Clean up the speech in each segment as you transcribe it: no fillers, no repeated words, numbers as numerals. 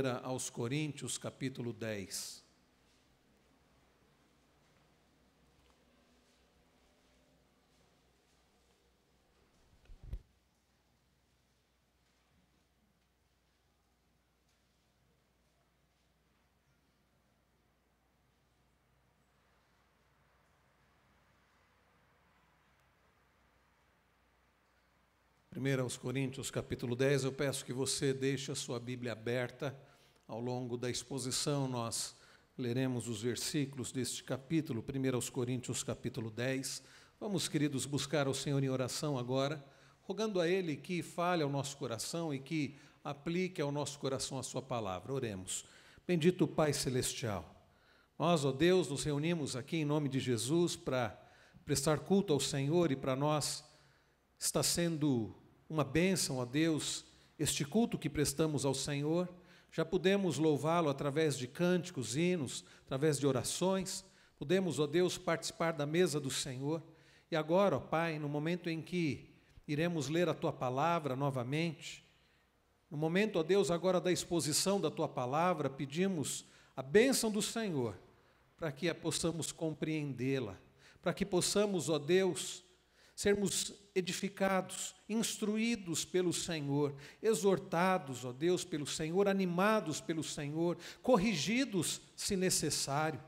aos Coríntios, capítulo 10. Primeiro aos Coríntios, capítulo 10, eu peço que você deixe a sua Bíblia aberta. Ao longo da exposição, nós leremos os versículos deste capítulo, 1 aos Coríntios, capítulo 10. Vamos, queridos, buscar ao Senhor em oração agora, rogando a Ele que fale ao nosso coração e que aplique ao nosso coração a sua palavra. Oremos. Bendito Pai Celestial, nós, ó Deus, nos reunimos aqui em nome de Jesus para prestar culto ao Senhor, e para nós está sendo uma bênção, ó Deus, este culto que prestamos ao Senhor. Já pudemos louvá-lo através de cânticos, hinos, através de orações. Pudemos, ó Deus, participar da mesa do Senhor. E agora, ó Pai, no momento em que iremos ler a Tua palavra novamente, no momento, ó Deus, agora da exposição da Tua palavra, pedimos a bênção do Senhor, para que a possamos compreendê-la, para que possamos, ó Deus, sermos edificados, instruídos pelo Senhor, exortados, ó Deus, pelo Senhor, animados pelo Senhor, corrigidos se necessário,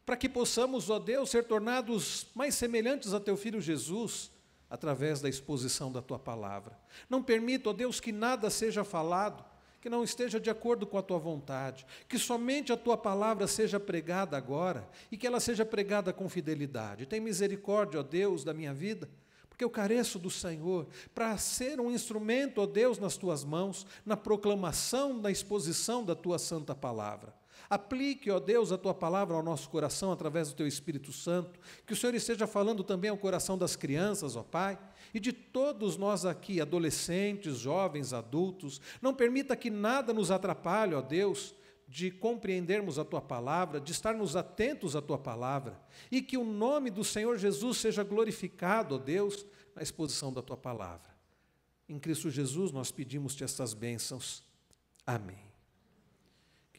para que possamos, ó Deus, ser tornados mais semelhantes a Teu Filho Jesus, através da exposição da Tua palavra. Não permita, ó Deus, que nada seja falado que não esteja de acordo com a Tua vontade, que somente a Tua palavra seja pregada agora, e que ela seja pregada com fidelidade. Tem misericórdia, ó Deus, da minha vida, porque eu careço do Senhor, para ser um instrumento, ó Deus, nas Tuas mãos, na proclamação, na exposição da Tua santa palavra. Aplique, ó Deus, a Tua palavra ao nosso coração, através do Teu Espírito Santo, que o Senhor esteja falando também ao coração das crianças, ó Pai, e de todos nós aqui, adolescentes, jovens, adultos. Não permita que nada nos atrapalhe, ó Deus, de compreendermos a Tua palavra, de estarmos atentos à Tua palavra, e que o nome do Senhor Jesus seja glorificado, ó Deus, na exposição da Tua palavra. Em Cristo Jesus nós pedimos-te estas bênçãos. Amém.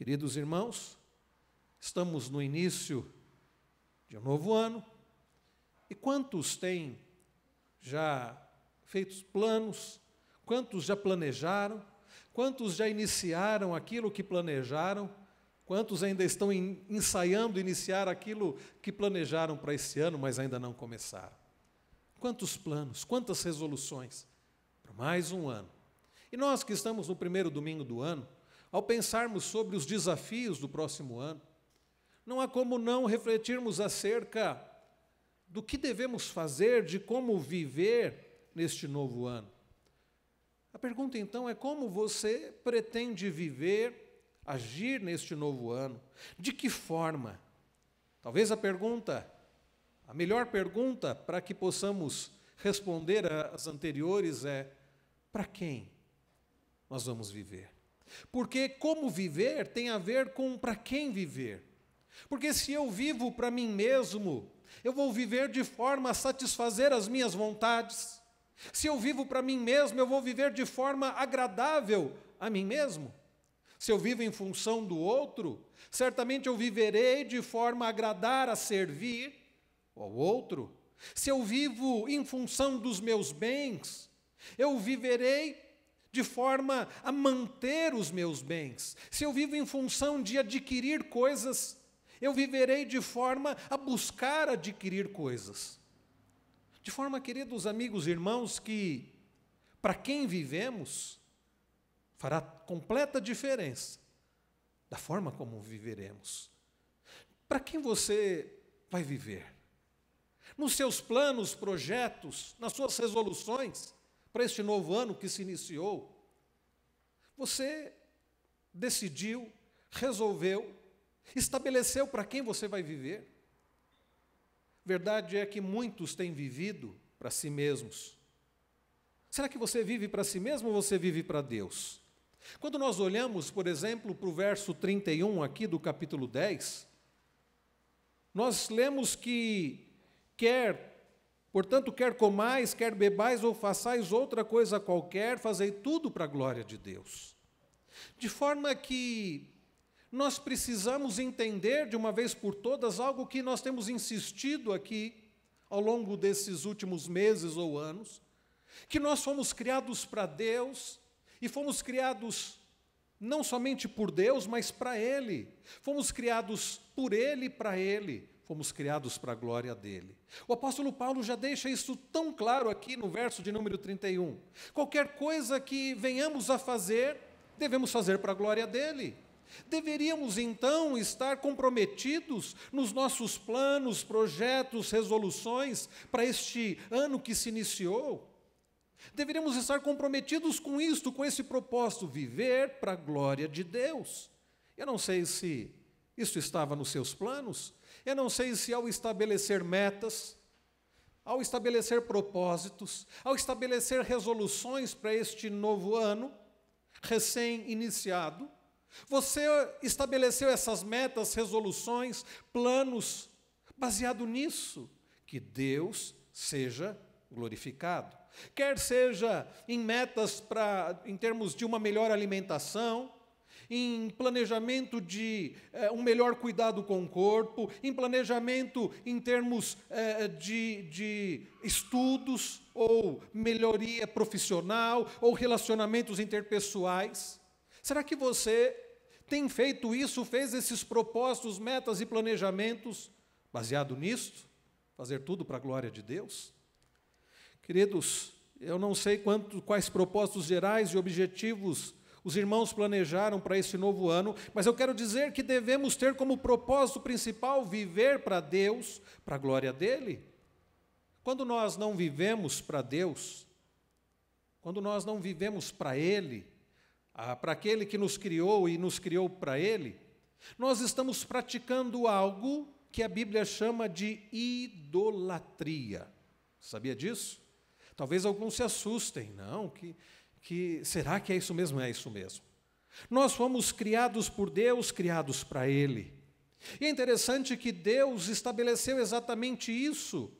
Queridos irmãos, estamos no início de um novo ano, e quantos têm já feito planos, quantos já planejaram, quantos já iniciaram aquilo que planejaram, quantos ainda estão ensaiando iniciar aquilo que planejaram para esse ano, mas ainda não começaram? Quantos planos, quantas resoluções para mais um ano. E nós que estamos no primeiro domingo do ano, ao pensarmos sobre os desafios do próximo ano, não há como não refletirmos acerca do que devemos fazer, de como viver neste novo ano. A pergunta, então, é como você pretende viver, agir neste novo ano? De que forma? Talvez a melhor pergunta para que possamos responder às anteriores é: para quem nós vamos viver? Porque como viver tem a ver com para quem viver. Porque se eu vivo para mim mesmo, eu vou viver de forma a satisfazer as minhas vontades. Se eu vivo para mim mesmo, eu vou viver de forma agradável a mim mesmo. Se eu vivo em função do outro, certamente eu viverei de forma a agradar, a servir ao outro. Se eu vivo em função dos meus bens, eu viverei de forma a manter os meus bens. Se eu vivo em função de adquirir coisas, eu viverei de forma a buscar adquirir coisas. De forma, queridos amigos e irmãos, que para quem vivemos fará completa diferença da forma como viveremos. Para quem você vai viver? Nos seus planos, projetos, nas suas resoluções para este novo ano que se iniciou, você decidiu, resolveu, estabeleceu para quem você vai viver? Verdade é que muitos têm vivido para si mesmos. Será que você vive para si mesmo ou você vive para Deus? Quando nós olhamos, por exemplo, para o verso 31 aqui do capítulo 10, nós lemos que portanto, quer comais, quer bebais ou façais outra coisa qualquer, fazei tudo para a glória de Deus. De forma que nós precisamos entender de uma vez por todas algo que nós temos insistido aqui ao longo desses últimos meses ou anos, que nós fomos criados para Deus e fomos criados não somente por Deus, mas para Ele. Fomos criados por Ele e para Ele. Fomos criados para a glória dEle. O apóstolo Paulo já deixa isso tão claro aqui no verso de número 31. Qualquer coisa que venhamos a fazer, devemos fazer para a glória dEle. Deveríamos, então, estar comprometidos nos nossos planos, projetos, resoluções para este ano que se iniciou. Deveríamos estar comprometidos com isto, com esse propósito, viver para a glória de Deus. Eu não sei se isso estava nos seus planos, eu não sei se ao estabelecer metas, ao estabelecer propósitos, ao estabelecer resoluções para este novo ano, recém-iniciado, você estabeleceu essas metas, resoluções, planos, baseado nisso, que Deus seja glorificado. Quer seja em metas em termos de uma melhor alimentação, em planejamento de um melhor cuidado com o corpo, em planejamento em termos de estudos, ou melhoria profissional, ou relacionamentos interpessoais. Será que você tem feito isso, fez esses propósitos, metas e planejamentos baseado nisto? Fazer tudo para a glória de Deus? Queridos, eu não sei quais propósitos gerais e objetivos os irmãos planejaram para esse novo ano, mas eu quero dizer que devemos ter como propósito principal viver para Deus, para a glória dEle. Quando nós não vivemos para Deus, quando nós não vivemos para Ele, para aquele que nos criou e nos criou para Ele, nós estamos praticando algo que a Bíblia chama de idolatria. Sabia disso? Talvez alguns se assustem. Não, será que é isso mesmo? É isso mesmo. Nós fomos criados por Deus, criados para Ele. E é interessante que Deus estabeleceu exatamente isso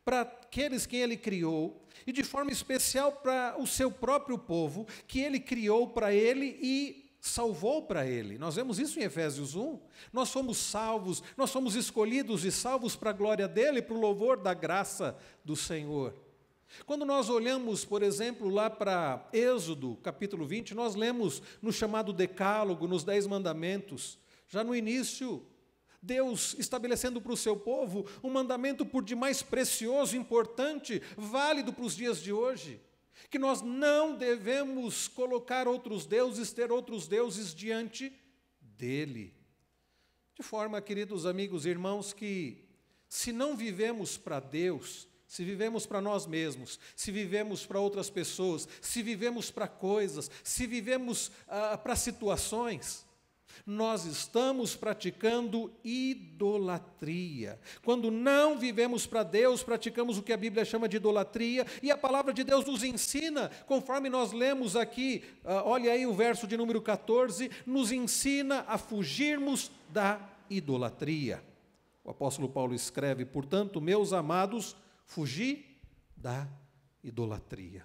para aqueles que Ele criou, e de forma especial para o seu próprio povo, que Ele criou para Ele e salvou para Ele. Nós vemos isso em Efésios 1. Nós somos salvos, nós somos escolhidos e salvos para a glória dEle, para o louvor da graça do Senhor. Quando nós olhamos, por exemplo, lá para Êxodo, capítulo 20, nós lemos no chamado Decálogo, nos 10 mandamentos, já no início, Deus estabelecendo para o seu povo um mandamento por demais precioso, importante, válido para os dias de hoje, que nós não devemos colocar outros deuses, ter outros deuses diante dEle. De forma, queridos amigos e irmãos, que se não vivemos para Deus, se vivemos para nós mesmos, se vivemos para outras pessoas, se vivemos para coisas, se vivemos para situações, nós estamos praticando idolatria. Quando não vivemos para Deus, praticamos o que a Bíblia chama de idolatria, e a palavra de Deus nos ensina, conforme nós lemos aqui, olha aí o verso de número 14, nos ensina a fugirmos da idolatria. O apóstolo Paulo escreve, portanto, meus amados, fugi da idolatria.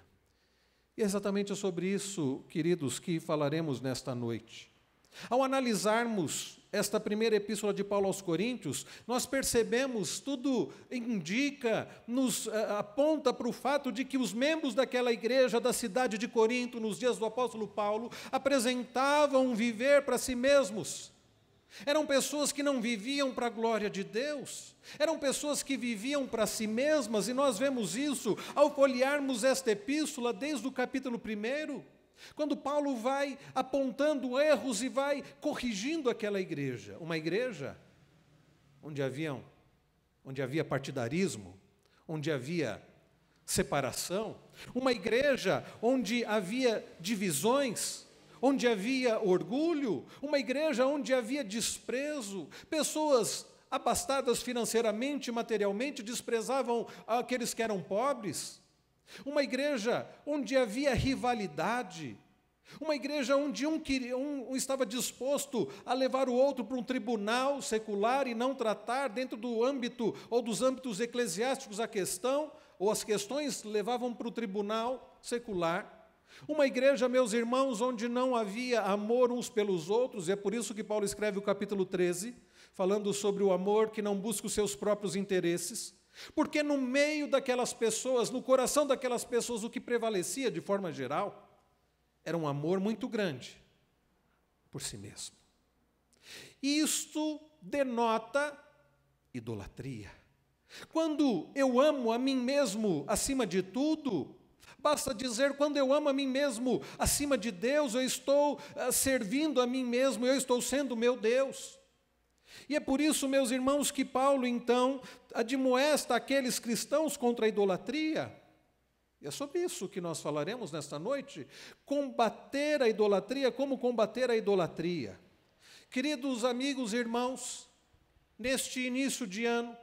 E é exatamente sobre isso, queridos, que falaremos nesta noite. Ao analisarmos esta primeira epístola de Paulo aos Coríntios, nós percebemos, tudo indica, nos aponta para o fato de que os membros daquela igreja da cidade de Corinto, nos dias do apóstolo Paulo, apresentavam viver para si mesmos. Eram pessoas que não viviam para a glória de Deus, eram pessoas que viviam para si mesmas, e nós vemos isso ao folhearmos esta epístola desde o capítulo 1, quando Paulo vai apontando erros e vai corrigindo aquela igreja. Uma igreja onde havia partidarismo, onde havia separação, uma igreja onde havia divisões, onde havia orgulho, uma igreja onde havia desprezo, pessoas abastadas financeiramente e materialmente desprezavam aqueles que eram pobres, uma igreja onde havia rivalidade, uma igreja onde um estava disposto a levar o outro para um tribunal secular e não tratar dentro do âmbito ou dos âmbitos eclesiásticos a questão, ou as questões levavam para o tribunal secular. Uma igreja, meus irmãos, onde não havia amor uns pelos outros, e é por isso que Paulo escreve o capítulo 13, falando sobre o amor que não busca os seus próprios interesses, porque no meio daquelas pessoas, no coração daquelas pessoas, o que prevalecia de forma geral era um amor muito grande por si mesmo. Isto denota idolatria. Quando eu amo a mim mesmo acima de tudo, basta dizer, quando eu amo a mim mesmo acima de Deus, eu estou servindo a mim mesmo, eu estou sendo meu Deus. E é por isso, meus irmãos, que Paulo, então, admoesta aqueles cristãos contra a idolatria. E é sobre isso que nós falaremos nesta noite. Combater a idolatria, como combater a idolatria. Queridos amigos e irmãos, neste início de ano,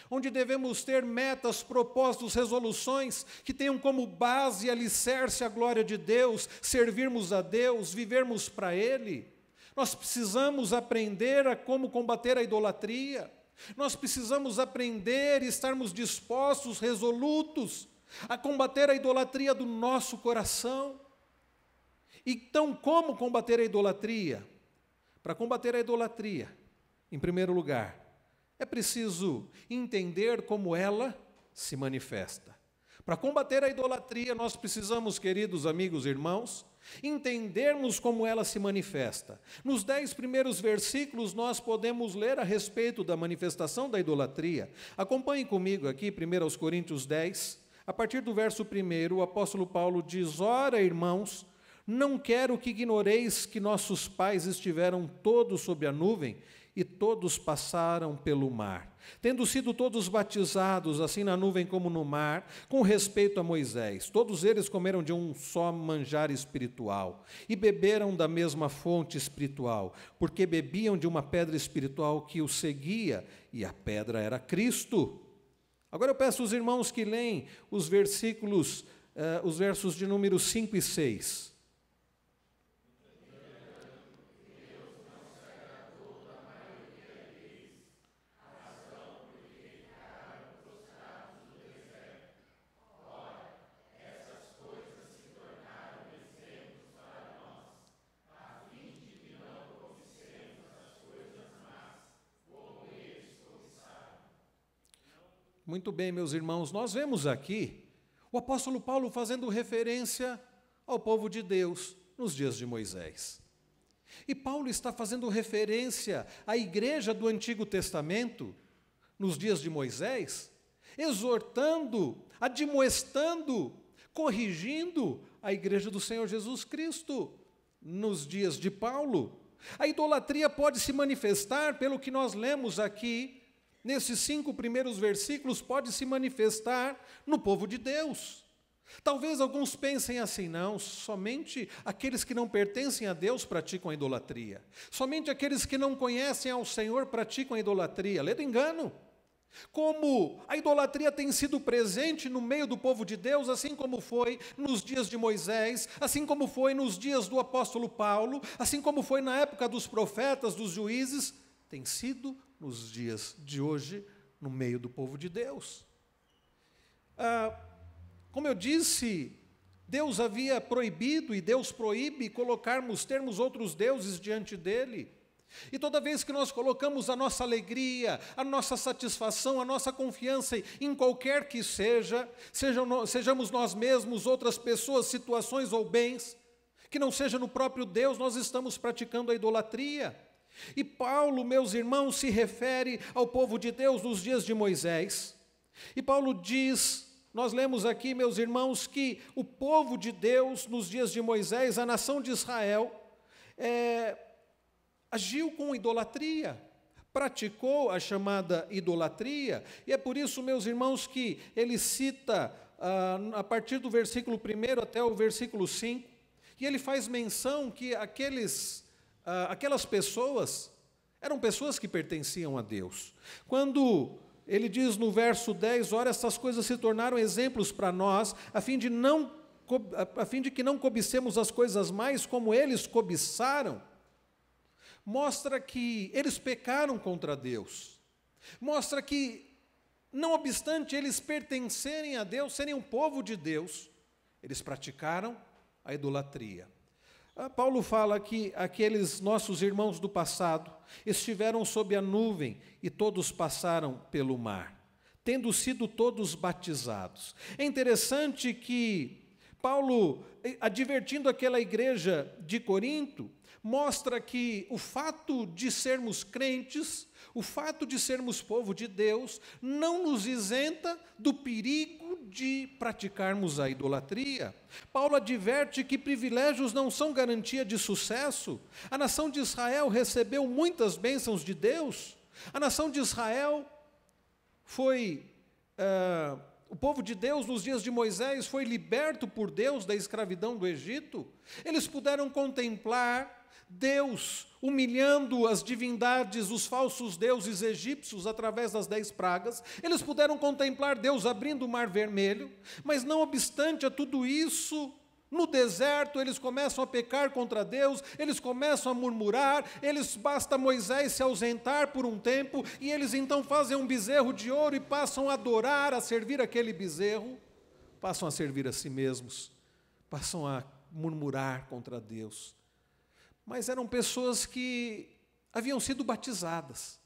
onde devemos ter metas, propósitos, resoluções que tenham como base e alicerce a glória de Deus, servirmos a Deus, vivermos para Ele, nós precisamos aprender a como combater a idolatria, nós precisamos aprender e estarmos dispostos, resolutos, a combater a idolatria do nosso coração. Então, como combater a idolatria? Para combater a idolatria, em primeiro lugar, é preciso entender como ela se manifesta. Para combater a idolatria, nós precisamos, queridos amigos e irmãos, entendermos como ela se manifesta. Nos 10 primeiros versículos, nós podemos ler a respeito da manifestação da idolatria. Acompanhe comigo aqui, 1 Coríntios 10, a partir do verso 1, o apóstolo Paulo diz: Ora, irmãos, não quero que ignoreis que nossos pais estiveram todos sob a nuvem, e todos passaram pelo mar, tendo sido todos batizados, assim na nuvem como no mar, com respeito a Moisés. Todos eles comeram de um só manjar espiritual, e beberam da mesma fonte espiritual, porque bebiam de uma pedra espiritual que os seguia, e a pedra era Cristo. Agora eu peço aos irmãos que leem os versos de número 5 e 6. Muito bem, meus irmãos, nós vemos aqui o apóstolo Paulo fazendo referência ao povo de Deus nos dias de Moisés. E Paulo está fazendo referência à igreja do Antigo Testamento nos dias de Moisés, exortando, admoestando, corrigindo a igreja do Senhor Jesus Cristo nos dias de Paulo. A idolatria pode se manifestar, pelo que nós lemos aqui, nesses 5 primeiros versículos, pode se manifestar no povo de Deus. Talvez alguns pensem assim: não, somente aqueles que não pertencem a Deus praticam a idolatria. Somente aqueles que não conhecem ao Senhor praticam a idolatria. Ledo engano. Como a idolatria tem sido presente no meio do povo de Deus, assim como foi nos dias de Moisés, assim como foi nos dias do apóstolo Paulo, assim como foi na época dos profetas, dos juízes, tem sido nos dias de hoje, no meio do povo de Deus. Como eu disse, Deus havia proibido, e Deus proíbe termos outros deuses diante dEle. E toda vez que nós colocamos a nossa alegria, a nossa satisfação, a nossa confiança em qualquer que sejamos nós mesmos, outras pessoas, situações ou bens, que não seja no próprio Deus, nós estamos praticando a idolatria. E Paulo, meus irmãos, se refere ao povo de Deus nos dias de Moisés. E Paulo diz, nós lemos aqui, meus irmãos, que o povo de Deus nos dias de Moisés, a nação de Israel, agiu com idolatria, praticou a chamada idolatria. E é por isso, meus irmãos, que ele cita, a partir do versículo 1 até o versículo 5, e ele faz menção que aquelas pessoas eram pessoas que pertenciam a Deus. Quando ele diz no verso 10, ora, essas coisas se tornaram exemplos para nós, a fim de que não cobicemos as coisas mais como eles cobiçaram, mostra que eles pecaram contra Deus. Mostra que, não obstante eles pertencerem a Deus, serem um povo de Deus, eles praticaram a idolatria. Paulo fala que aqueles nossos irmãos do passado estiveram sob a nuvem e todos passaram pelo mar, tendo sido todos batizados. É interessante que Paulo, advertindo aquela igreja de Corinto, mostra que o fato de sermos crentes, o fato de sermos povo de Deus, não nos isenta do perigo de praticarmos a idolatria. Paulo adverte que privilégios não são garantia de sucesso. A nação de Israel recebeu muitas bênçãos de Deus. A nação de Israel foi... o povo de Deus, nos dias de Moisés, foi liberto por Deus da escravidão do Egito. Eles puderam contemplar Deus humilhando as divindades, os falsos deuses egípcios, através das 10 pragas. Eles puderam contemplar Deus abrindo o Mar Vermelho, mas não obstante a tudo isso, no deserto eles começam a pecar contra Deus, eles começam a murmurar, basta Moisés se ausentar por um tempo, e eles então fazem um bezerro de ouro e passam a adorar, a servir aquele bezerro, passam a servir a si mesmos, passam a murmurar contra Deus. Mas eram pessoas que haviam sido batizadas.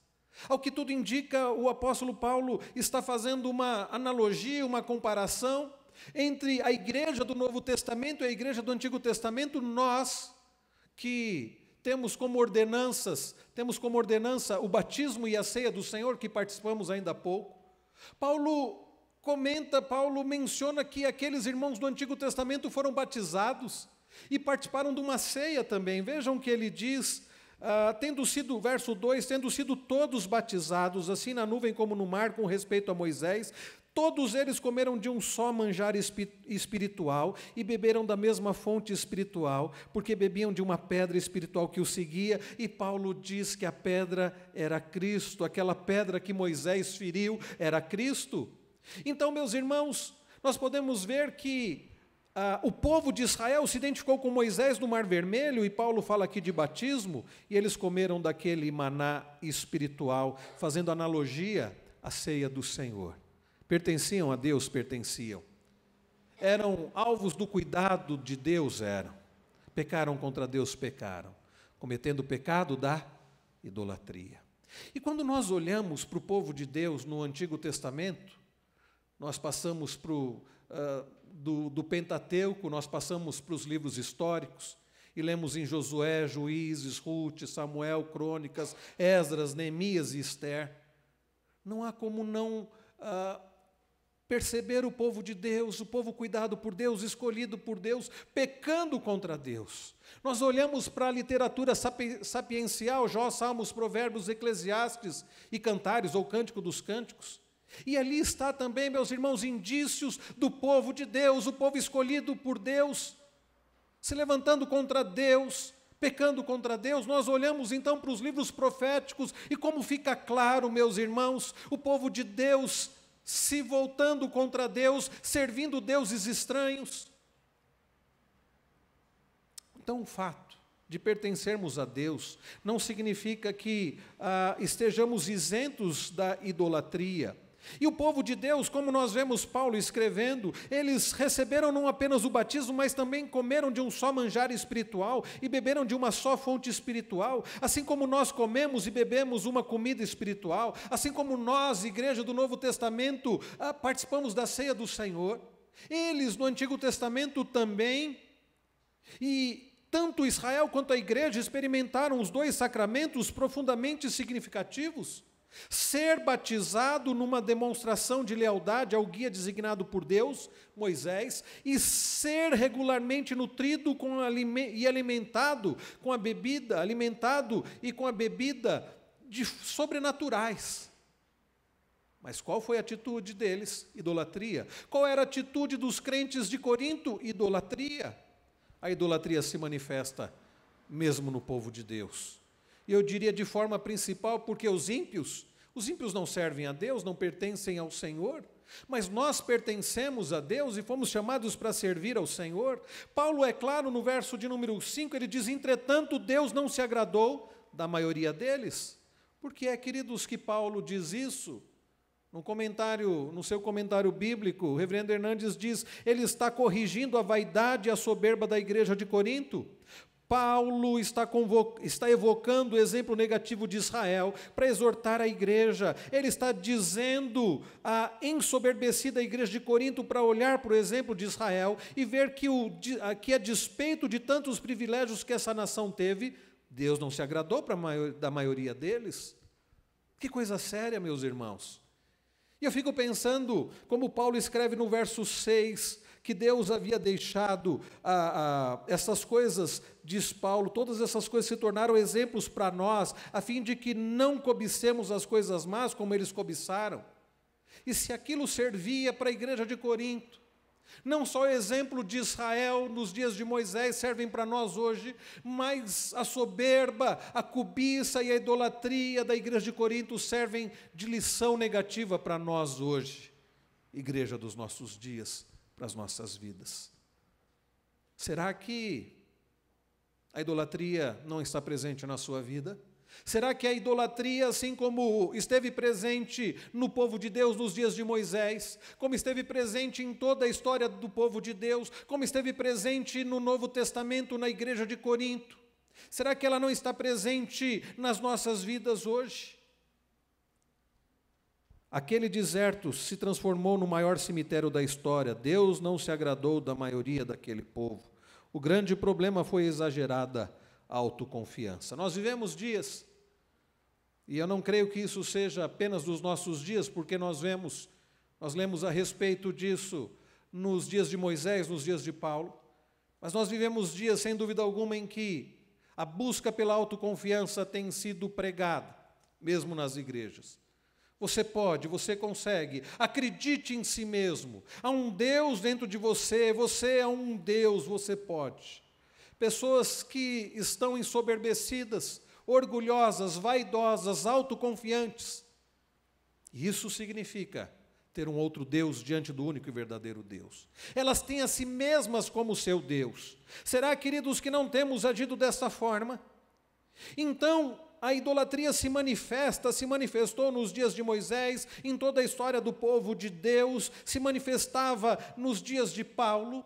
Ao que tudo indica, o apóstolo Paulo está fazendo uma analogia, uma comparação entre a igreja do Novo Testamento e a igreja do Antigo Testamento. Nós que temos como ordenança o batismo e a ceia do Senhor, que participamos ainda há pouco. Paulo menciona que aqueles irmãos do Antigo Testamento foram batizados e participaram de uma ceia também. Vejam o que ele diz, verso 2, tendo sido todos batizados, assim na nuvem como no mar, com respeito a Moisés, todos eles comeram de um só manjar espiritual e beberam da mesma fonte espiritual, porque bebiam de uma pedra espiritual que os seguia, e Paulo diz que a pedra era Cristo, aquela pedra que Moisés feriu era Cristo. Então, meus irmãos, nós podemos ver que o povo de Israel se identificou com Moisés no Mar Vermelho, e Paulo fala aqui de batismo, e eles comeram daquele maná espiritual, fazendo analogia à ceia do Senhor. Pertenciam a Deus? Pertenciam. Eram alvos do cuidado de Deus? Eram. Pecaram contra Deus? Pecaram, cometendo o pecado da idolatria. E quando nós olhamos para o povo de Deus no Antigo Testamento, nós passamos do Pentateuco, nós passamos para os livros históricos e lemos em Josué, Juízes, Ruth, Samuel, Crônicas, Esdras, Neemias e Esther. Não há como não perceber o povo de Deus, o povo cuidado por Deus, escolhido por Deus, pecando contra Deus. Nós olhamos para a literatura sapiencial, Jó, Salmos, Provérbios, Eclesiastes e Cantares, ou Cântico dos Cânticos. E ali está também, meus irmãos, indícios do povo de Deus, o povo escolhido por Deus, se levantando contra Deus, pecando contra Deus. Nós olhamos então para os livros proféticos e como fica claro, meus irmãos, o povo de Deus se voltando contra Deus, servindo deuses estranhos. Então, o fato de pertencermos a Deus não significa que estejamos isentos da idolatria. E o povo de Deus, como nós vemos Paulo escrevendo, eles receberam não apenas o batismo, mas também comeram de um só manjar espiritual e beberam de uma só fonte espiritual, assim como nós comemos e bebemos uma comida espiritual, assim como nós, igreja do Novo Testamento, participamos da ceia do Senhor. Eles, no Antigo Testamento também, e tanto Israel quanto a igreja experimentaram os dois sacramentos profundamente significativos. Ser batizado numa demonstração de lealdade ao guia designado por Deus, Moisés, e ser regularmente nutrido e alimentado com a bebida de sobrenaturais. Mas qual foi a atitude deles? Idolatria. Qual era a atitude dos crentes de Corinto? Idolatria. A idolatria se manifesta mesmo no povo de Deus. E eu diria de forma principal porque os ímpios não servem a Deus, não pertencem ao Senhor, mas nós pertencemos a Deus e fomos chamados para servir ao Senhor. Paulo é claro no verso de número 5, ele diz: entretanto, Deus não se agradou da maioria deles. Por que é, queridos, que Paulo diz isso? No seu comentário bíblico, o reverendo Hernandes diz, ele está corrigindo a vaidade e a soberba da igreja de Corinto. Paulo está evocando o exemplo negativo de Israel para exortar a igreja. Ele está dizendo a ensoberbecida igreja de Corinto para olhar para o exemplo de Israel e ver que a despeito de tantos privilégios que essa nação teve, Deus não se agradou da maioria deles. Que coisa séria, meus irmãos. E eu fico pensando, como Paulo escreve no verso 6, que Deus havia deixado essas coisas, diz Paulo, todas essas coisas se tornaram exemplos para nós, a fim de que não cobicemos as coisas más como eles cobiçaram. E se aquilo servia para a igreja de Corinto, não só o exemplo de Israel nos dias de Moisés servem para nós hoje, mas a soberba, a cobiça e a idolatria da igreja de Corinto servem de lição negativa para nós hoje, igreja dos nossos dias, para as nossas vidas. Será que a idolatria não está presente na sua vida? Será que a idolatria, assim como esteve presente no povo de Deus nos dias de Moisés, como esteve presente em toda a história do povo de Deus, como esteve presente no Novo Testamento na igreja de Corinto, será que ela não está presente nas nossas vidas hoje? Aquele deserto se transformou no maior cemitério da história. Deus não se agradou da maioria daquele povo. O grande problema foi a exagerada autoconfiança. Nós vivemos dias, e eu não creio que isso seja apenas dos nossos dias, porque nós lemos a respeito disso nos dias de Moisés, nos dias de Paulo, mas nós vivemos dias, sem dúvida alguma, em que a busca pela autoconfiança tem sido pregada, mesmo nas igrejas. Você pode, você consegue, acredite em si mesmo, há um Deus dentro de você, você é um Deus, você pode. Pessoas que estão ensoberbecidas, orgulhosas, vaidosas, autoconfiantes. Isso significa ter um outro Deus diante do único e verdadeiro Deus. Elas têm a si mesmas como seu Deus. Será, queridos, que não temos agido dessa forma? Então, a idolatria se manifestou nos dias de Moisés, em toda a história do povo de Deus, se manifestava nos dias de Paulo,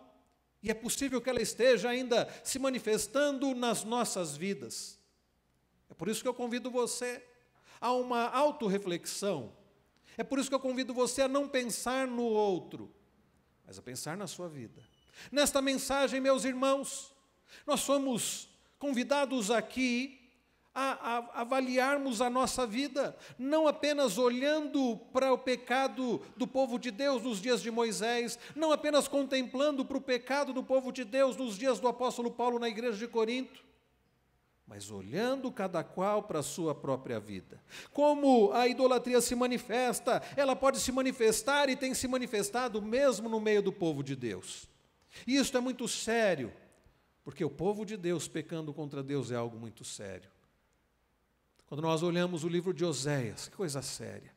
e é possível que ela esteja ainda se manifestando nas nossas vidas. É por isso que eu convido você a uma autorreflexão. É por isso que eu convido você a não pensar no outro, mas a pensar na sua vida. Nesta mensagem, meus irmãos, nós somos convidados aqui a avaliarmos a nossa vida, não apenas olhando para o pecado do povo de Deus nos dias de Moisés, não apenas contemplando para o pecado do povo de Deus nos dias do apóstolo Paulo na igreja de Corinto, mas olhando cada qual para a sua própria vida. Como a idolatria se manifesta, ela pode se manifestar e tem se manifestado mesmo no meio do povo de Deus. E isso é muito sério, porque o povo de Deus pecando contra Deus é algo muito sério. Quando nós olhamos o livro de Oséias, que coisa séria.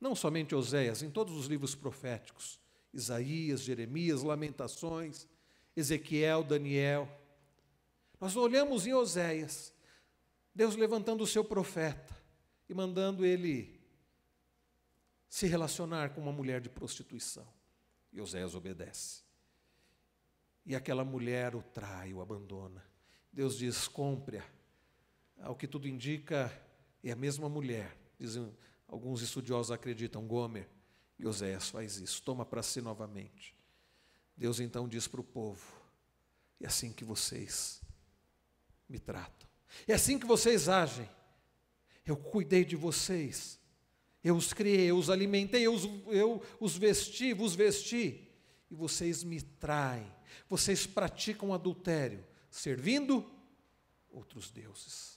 Não somente Oséias, em todos os livros proféticos, Isaías, Jeremias, Lamentações, Ezequiel, Daniel. Nós olhamos em Oséias, Deus levantando o seu profeta e mandando ele se relacionar com uma mulher de prostituição. E Oséias obedece. E aquela mulher o trai, o abandona. Deus diz, compre-a. Ao que tudo indica, é a mesma mulher. Dizem, alguns estudiosos acreditam, Gomer. E Oséias faz isso, toma para si novamente. Deus então diz para o povo, é assim que vocês me tratam. É assim que vocês agem. Eu cuidei de vocês. Eu os criei, eu os alimentei, eu os vesti, vos vesti. E vocês me traem. Vocês praticam adultério, servindo outros deuses.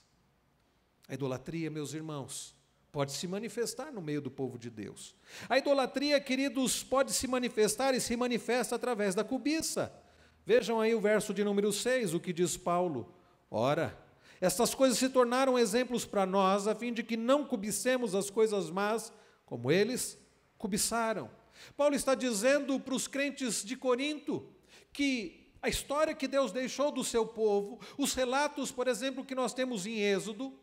A idolatria, meus irmãos, pode se manifestar no meio do povo de Deus. A idolatria, queridos, pode se manifestar e se manifesta através da cobiça. Vejam aí o verso de número 6, o que diz Paulo. Ora, estas coisas se tornaram exemplos para nós, a fim de que não cobicemos as coisas más, como eles cobiçaram. Paulo está dizendo para os crentes de Corinto que a história que Deus deixou do seu povo, os relatos, por exemplo, que nós temos em Êxodo,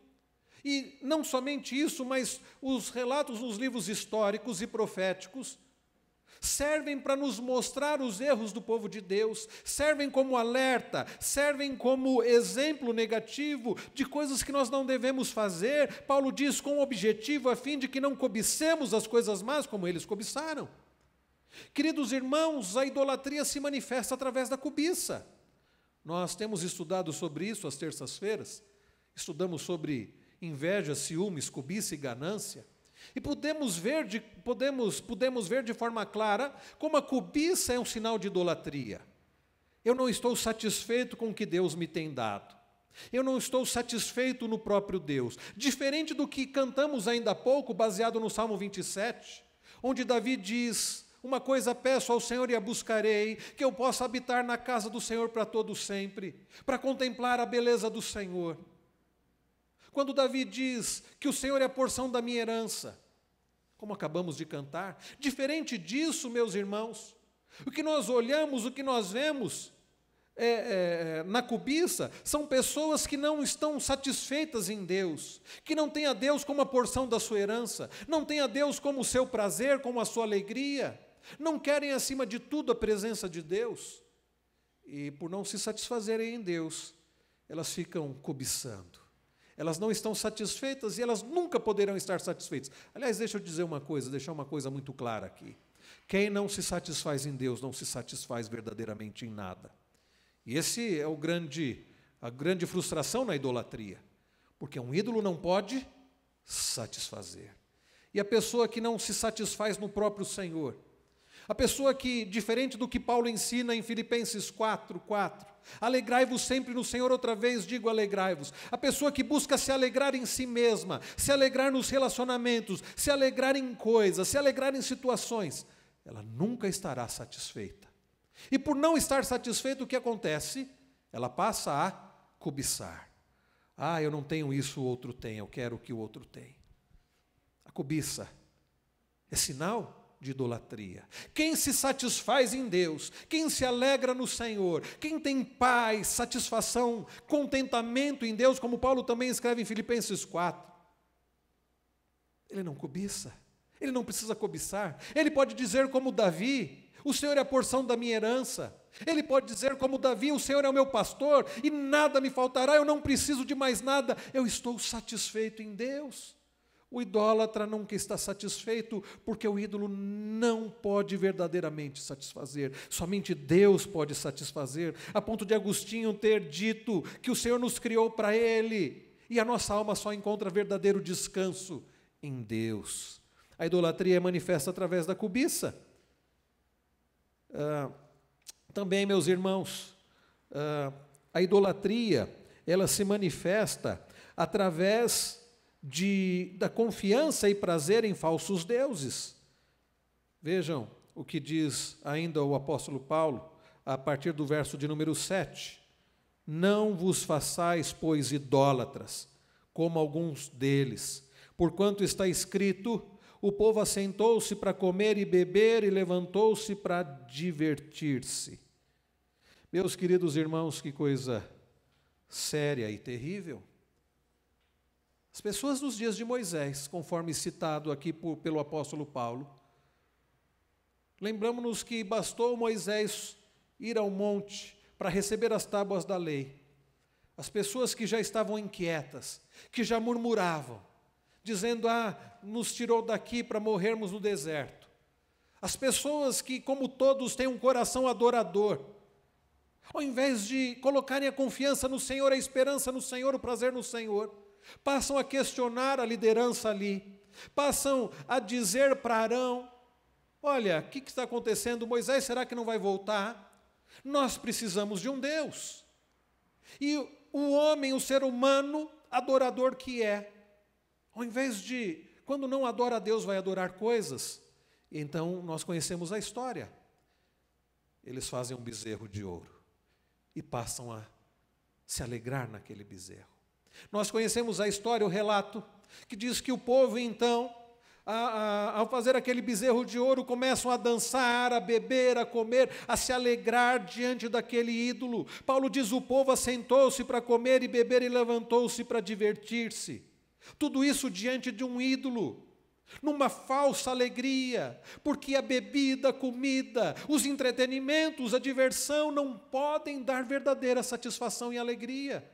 E não somente isso, mas os relatos nos livros históricos e proféticos servem para nos mostrar os erros do povo de Deus, servem como alerta, servem como exemplo negativo de coisas que nós não devemos fazer. Paulo diz com o objetivo a fim de que não cobicemos as coisas más como eles cobiçaram. Queridos irmãos, a idolatria se manifesta através da cobiça. Nós temos estudado sobre isso às terças-feiras, estudamos sobre inveja, ciúmes, cobiça e ganância. E podemos ver de forma clara como a cobiça é um sinal de idolatria. Eu não estou satisfeito com o que Deus me tem dado. Eu não estou satisfeito no próprio Deus. Diferente do que cantamos ainda há pouco, baseado no Salmo 27, onde Davi diz: uma coisa peço ao Senhor e a buscarei, que eu possa habitar na casa do Senhor para todo sempre, para contemplar a beleza do Senhor. Quando Davi diz que o Senhor é a porção da minha herança, como acabamos de cantar, diferente disso, meus irmãos, o que nós olhamos, o que nós vemos na cobiça, são pessoas que não estão satisfeitas em Deus, que não têm a Deus como a porção da sua herança, não têm a Deus como o seu prazer, como a sua alegria, não querem acima de tudo a presença de Deus, e por não se satisfazerem em Deus, elas ficam cobiçando. Elas não estão satisfeitas e elas nunca poderão estar satisfeitas. Aliás, deixa eu dizer uma coisa, deixar uma coisa muito clara aqui. Quem não se satisfaz em Deus, não se satisfaz verdadeiramente em nada. E esse é a grande frustração na idolatria. Porque um ídolo não pode satisfazer. E a pessoa que não se satisfaz no próprio Senhor, a pessoa que, diferente do que Paulo ensina em Filipenses 4:4, alegrai-vos sempre no Senhor, outra vez digo alegrai-vos. A pessoa que busca se alegrar em si mesma, se alegrar nos relacionamentos, se alegrar em coisas, se alegrar em situações, ela nunca estará satisfeita. E por não estar satisfeita, o que acontece? Ela passa a cobiçar. Ah, eu não tenho isso, o outro tem, eu quero o que o outro tem. A cobiça é sinal de idolatria. Quem se satisfaz em Deus, quem se alegra no Senhor, quem tem paz, satisfação, contentamento em Deus, como Paulo também escreve em Filipenses 4, ele não cobiça, ele não precisa cobiçar, ele pode dizer como Davi: o Senhor é a porção da minha herança. Ele pode dizer como Davi: o Senhor é o meu pastor e nada me faltará, eu não preciso de mais nada, eu estou satisfeito em Deus. O idólatra nunca está satisfeito, porque o ídolo não pode verdadeiramente satisfazer. Somente Deus pode satisfazer, a ponto de Agostinho ter dito que o Senhor nos criou para Ele, e a nossa alma só encontra verdadeiro descanso em Deus. A idolatria é manifesta através da cobiça. Também, meus irmãos, a idolatria, ela se manifesta através da confiança e prazer em falsos deuses. Vejam o que diz ainda o apóstolo Paulo, a partir do verso de número 7. Não vos façais, pois, idólatras, como alguns deles, porquanto está escrito: o povo assentou-se para comer e beber e levantou-se para divertir-se. Meus queridos irmãos, que coisa séria e terrível. As pessoas nos dias de Moisés, conforme citado aqui pelo apóstolo Paulo, lembramos-nos que bastou Moisés ir ao monte para receber as tábuas da lei. As pessoas que já estavam inquietas, que já murmuravam, dizendo: nos tirou daqui para morrermos no deserto. As pessoas que, como todos, têm um coração adorador, ao invés de colocarem a confiança no Senhor, a esperança no Senhor, o prazer no Senhor, passam a questionar a liderança ali, passam a dizer para Arão: olha, o que está acontecendo? Moisés, será que não vai voltar? Nós precisamos de um Deus. E o homem, o ser humano, adorador que é, ao invés de, quando não adora a Deus, vai adorar coisas, então nós conhecemos a história. Eles fazem um bezerro de ouro e passam a se alegrar naquele bezerro. Nós conhecemos a história, o relato, que diz que o povo, então, ao fazer aquele bezerro de ouro, começam a dançar, a beber, a comer, a se alegrar diante daquele ídolo. Paulo diz: o povo assentou-se para comer e beber e levantou-se para divertir-se. Tudo isso diante de um ídolo, numa falsa alegria, porque a bebida, a comida, os entretenimentos, a diversão não podem dar verdadeira satisfação e alegria.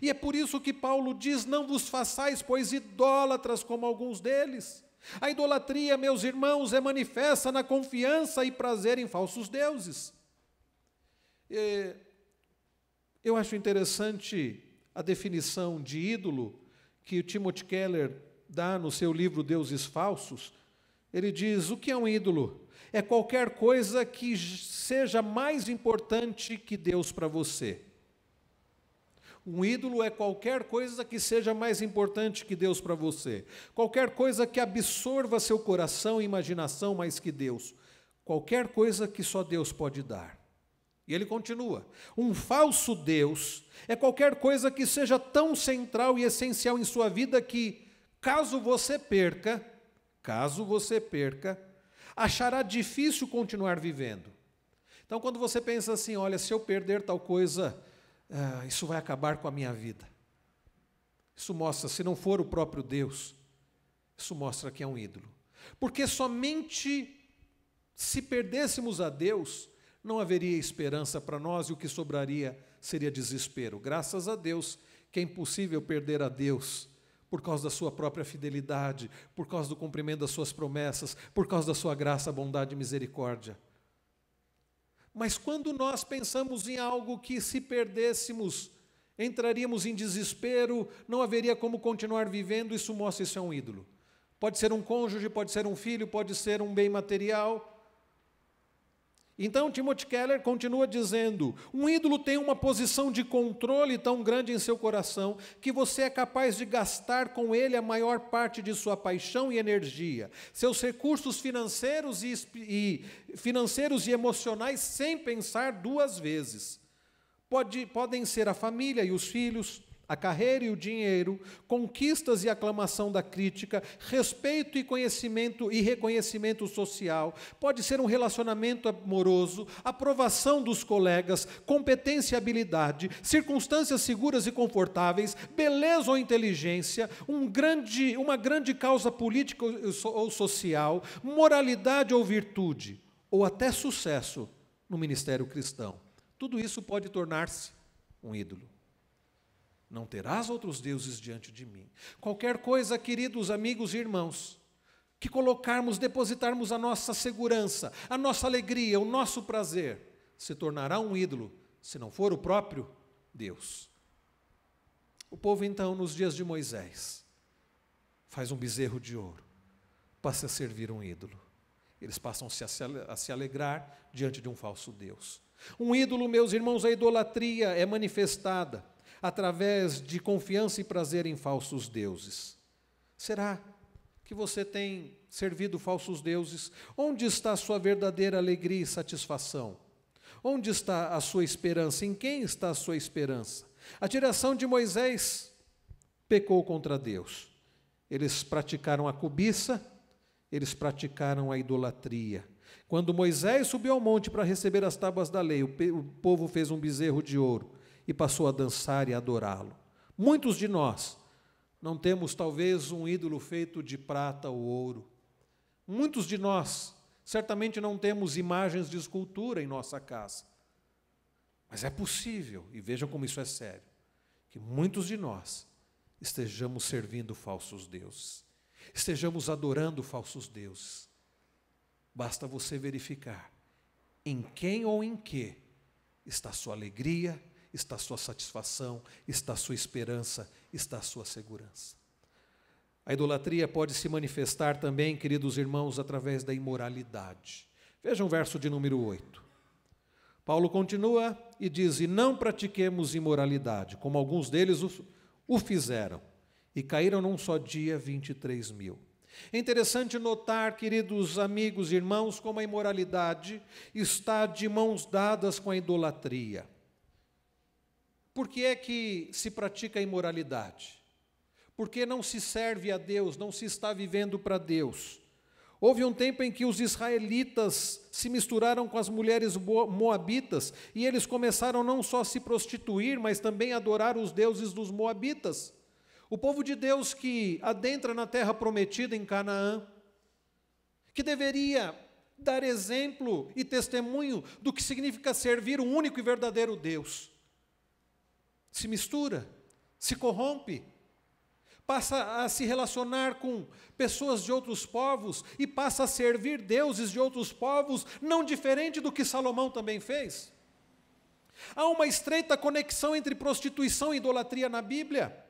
E é por isso que Paulo diz: não vos façais, pois, idólatras como alguns deles. A idolatria, meus irmãos, é manifesta na confiança e prazer em falsos deuses. Eu acho interessante a definição de ídolo que o Timothy Keller dá no seu livro Deuses Falsos. Ele diz: o que é um ídolo? É qualquer coisa que seja mais importante que Deus para você. Um ídolo é qualquer coisa que seja mais importante que Deus para você. Qualquer coisa que absorva seu coração e imaginação mais que Deus. Qualquer coisa que só Deus pode dar. E ele continua: um falso Deus é qualquer coisa que seja tão central e essencial em sua vida que, caso você perca, achará difícil continuar vivendo. Então, quando você pensa assim: olha, se eu perder tal coisa, isso vai acabar com a minha vida. Isso mostra, se não for o próprio Deus, isso mostra que é um ídolo. Porque somente se perdêssemos a Deus, não haveria esperança para nós e o que sobraria seria desespero. Graças a Deus que é impossível perder a Deus por causa da sua própria fidelidade, por causa do cumprimento das suas promessas, por causa da sua graça, bondade e misericórdia. Mas quando nós pensamos em algo que, se perdêssemos, entraríamos em desespero, não haveria como continuar vivendo, isso mostra que isso é um ídolo. Pode ser um cônjuge, pode ser um filho, pode ser um bem material. Então, Timothy Keller continua dizendo: um ídolo tem uma posição de controle tão grande em seu coração que você é capaz de gastar com ele a maior parte de sua paixão e energia, seus recursos financeiros e emocionais, sem pensar duas vezes. Podem ser a família e os filhos, a carreira e o dinheiro, conquistas e aclamação da crítica, respeito e reconhecimento social, pode ser um relacionamento amoroso, aprovação dos colegas, competência e habilidade, circunstâncias seguras e confortáveis, beleza ou inteligência, uma grande causa política ou social, moralidade ou virtude, ou até sucesso no ministério cristão. Tudo isso pode tornar-se um ídolo. Não terás outros deuses diante de mim. Qualquer coisa, queridos amigos e irmãos, que depositarmos a nossa segurança, a nossa alegria, o nosso prazer, se tornará um ídolo, se não for o próprio Deus. O povo, então, nos dias de Moisés, faz um bezerro de ouro, passa a servir um ídolo. Eles passam a se alegrar diante de um falso Deus. Um ídolo, meus irmãos, a idolatria é manifestada através de confiança e prazer em falsos deuses. Será que você tem servido falsos deuses? Onde está a sua verdadeira alegria e satisfação? Onde está a sua esperança? Em quem está a sua esperança? A geração de Moisés pecou contra Deus. Eles praticaram a cobiça, eles praticaram a idolatria. Quando Moisés subiu ao monte para receber as tábuas da lei, o povo fez um bezerro de ouro e passou a dançar e adorá-lo. Muitos de nós não temos talvez um ídolo feito de prata ou ouro. Muitos de nós certamente não temos imagens de escultura em nossa casa. Mas é possível, e vejam como isso é sério, que muitos de nós estejamos servindo falsos deuses, estejamos adorando falsos deuses. Basta você verificar em quem ou em que está a sua alegria, está a sua satisfação, está a sua esperança, está a sua segurança. A idolatria pode se manifestar também, queridos irmãos, através da imoralidade. Vejam o verso de número 8. Paulo continua e diz: e não pratiquemos imoralidade, como alguns deles o fizeram, e caíram num só dia 23.000. É interessante notar, queridos amigos e irmãos, como a imoralidade está de mãos dadas com a idolatria. Por que é que se pratica a imoralidade? Porque não se serve a Deus, não se está vivendo para Deus. Houve um tempo em que os israelitas se misturaram com as mulheres moabitas e eles começaram não só a se prostituir, mas também a adorar os deuses dos moabitas. O povo de Deus que adentra na terra prometida em Canaã, que deveria dar exemplo e testemunho do que significa servir o único e verdadeiro Deus, se mistura, se corrompe, passa a se relacionar com pessoas de outros povos e passa a servir deuses de outros povos, não diferente do que Salomão também fez. Há uma estreita conexão entre prostituição e idolatria na Bíblia.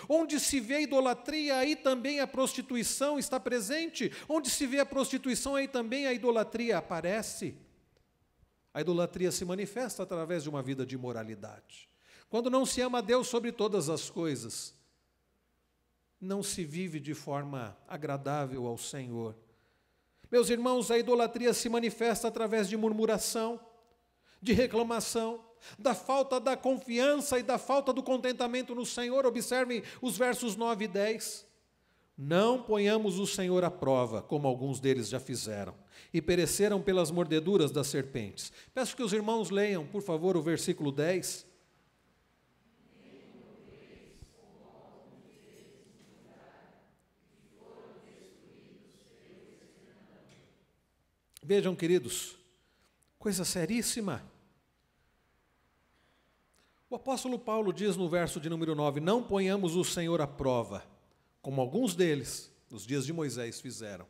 Onde se vê a idolatria, aí também a prostituição está presente. Onde se vê a prostituição, aí também a idolatria aparece. A idolatria se manifesta através de uma vida de imoralidade. Quando não se ama a Deus sobre todas as coisas, não se vive de forma agradável ao Senhor. Meus irmãos, a idolatria se manifesta através de murmuração, de reclamação, da falta da confiança e da falta do contentamento no Senhor. Observem os versos 9 e 10. Não ponhamos o Senhor à prova, como alguns deles já fizeram, e pereceram pelas mordeduras das serpentes. Peço que os irmãos leiam, por favor, o versículo 10. Vejam, queridos, coisa seríssima. O apóstolo Paulo diz no verso de número 9, não ponhamos o Senhor à prova, como alguns deles, nos dias de Moisés, fizeram.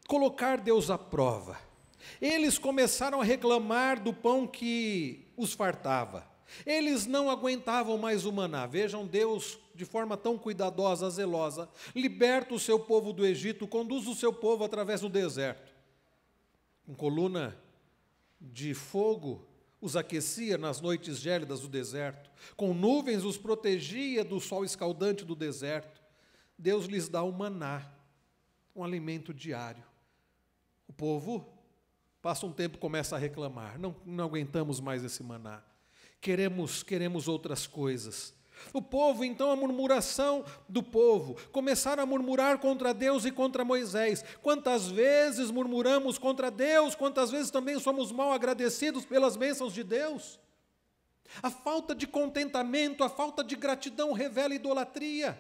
Colocar Deus à prova. Eles começaram a reclamar do pão que os fartava. Eles não aguentavam mais o maná. Vejam, Deus, de forma tão cuidadosa, zelosa, liberta o seu povo do Egito, conduz o seu povo através do deserto. Com coluna de fogo os aquecia nas noites gélidas do deserto, com nuvens os protegia do sol escaldante do deserto. Deus lhes dá o maná, um alimento diário. O povo passa um tempo e começa a reclamar, não aguentamos mais esse maná, queremos outras coisas. O povo, então, a murmuração do povo, começaram a murmurar contra Deus e contra Moisés. Quantas vezes murmuramos contra Deus, quantas vezes também somos mal agradecidos pelas bênçãos de Deus. A falta de contentamento, a falta de gratidão revela idolatria,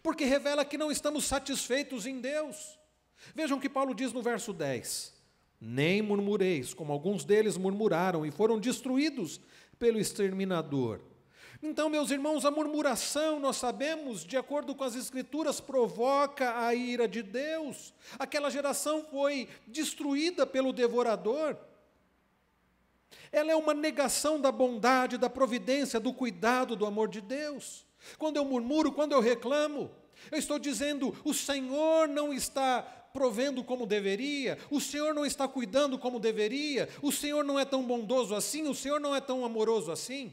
porque revela que não estamos satisfeitos em Deus. Vejam o que Paulo diz no verso 10. Nem murmureis, como alguns deles murmuraram e foram destruídos pelo exterminador. Então, meus irmãos, a murmuração, nós sabemos, de acordo com as Escrituras, provoca a ira de Deus. Aquela geração foi destruída pelo devorador. Ela é uma negação da bondade, da providência, do cuidado, do amor de Deus. Quando eu murmuro, quando eu reclamo, eu estou dizendo, o Senhor não está provendo como deveria, o Senhor não está cuidando como deveria, o Senhor não é tão bondoso assim, o Senhor não é tão amoroso assim.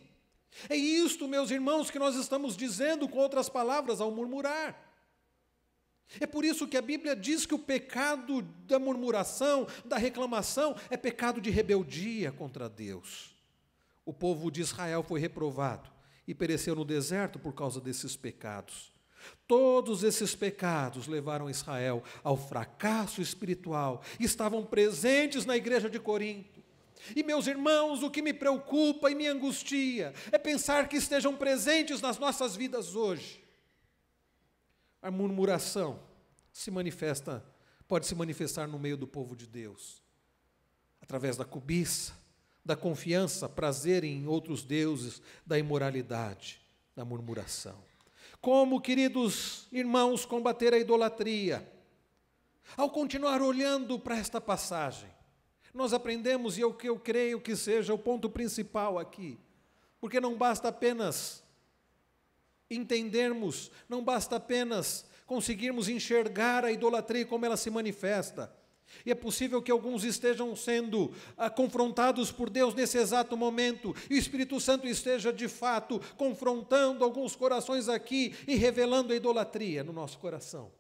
É isto, meus irmãos, que nós estamos dizendo com outras palavras ao murmurar. É por isso que a Bíblia diz que o pecado da murmuração, da reclamação, é pecado de rebeldia contra Deus. O povo de Israel foi reprovado e pereceu no deserto por causa desses pecados. Todos esses pecados levaram Israel ao fracasso espiritual, estavam presentes na igreja de Corinto. E, meus irmãos, o que me preocupa e me angustia é pensar que estejam presentes nas nossas vidas hoje. A murmuração pode se manifestar no meio do povo de Deus, através da cobiça, da confiança, prazer em outros deuses, da imoralidade, da murmuração. Como, queridos irmãos, combater a idolatria? Ao continuar olhando para esta passagem, nós aprendemos, e é o que eu creio que seja o ponto principal aqui, porque não basta apenas entendermos, não basta apenas conseguirmos enxergar a idolatria como ela se manifesta. E é possível que alguns estejam sendo confrontados por Deus nesse exato momento, e o Espírito Santo esteja de fato confrontando alguns corações aqui e revelando a idolatria no nosso coração.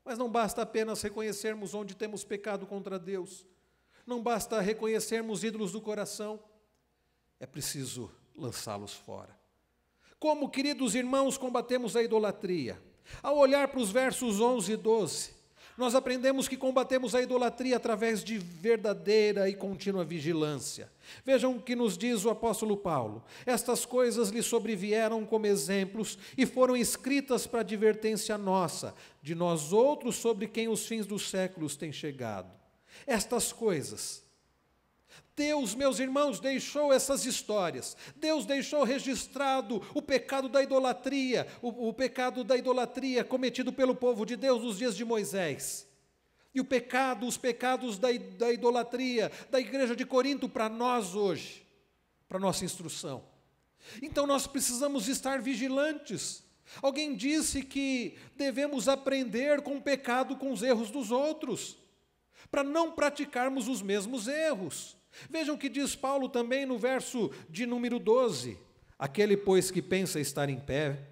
Mas não basta apenas reconhecermos onde temos pecado contra Deus, não basta reconhecermos ídolos do coração, é preciso lançá-los fora. Como, queridos irmãos, combatemos a idolatria? Ao olhar para os versos 11 e 12, Nós aprendemos que combatemos a idolatria através de verdadeira e contínua vigilância. Vejam o que nos diz o apóstolo Paulo. Estas coisas lhe sobrevieram como exemplos e foram escritas para advertência nossa, de nós outros sobre quem os fins dos séculos têm chegado. Estas coisas, Deus, meus irmãos, deixou essas histórias. Deus deixou registrado o pecado da idolatria, o pecado da idolatria cometido pelo povo de Deus nos dias de Moisés. E os pecados da idolatria da igreja de Corinto para nós hoje, para nossa instrução. Então nós precisamos estar vigilantes. Alguém disse que devemos aprender com o pecado, com os erros dos outros, para não praticarmos os mesmos erros. Vejam o que diz Paulo também no verso de número 12. Aquele, pois, que pensa estar em pé,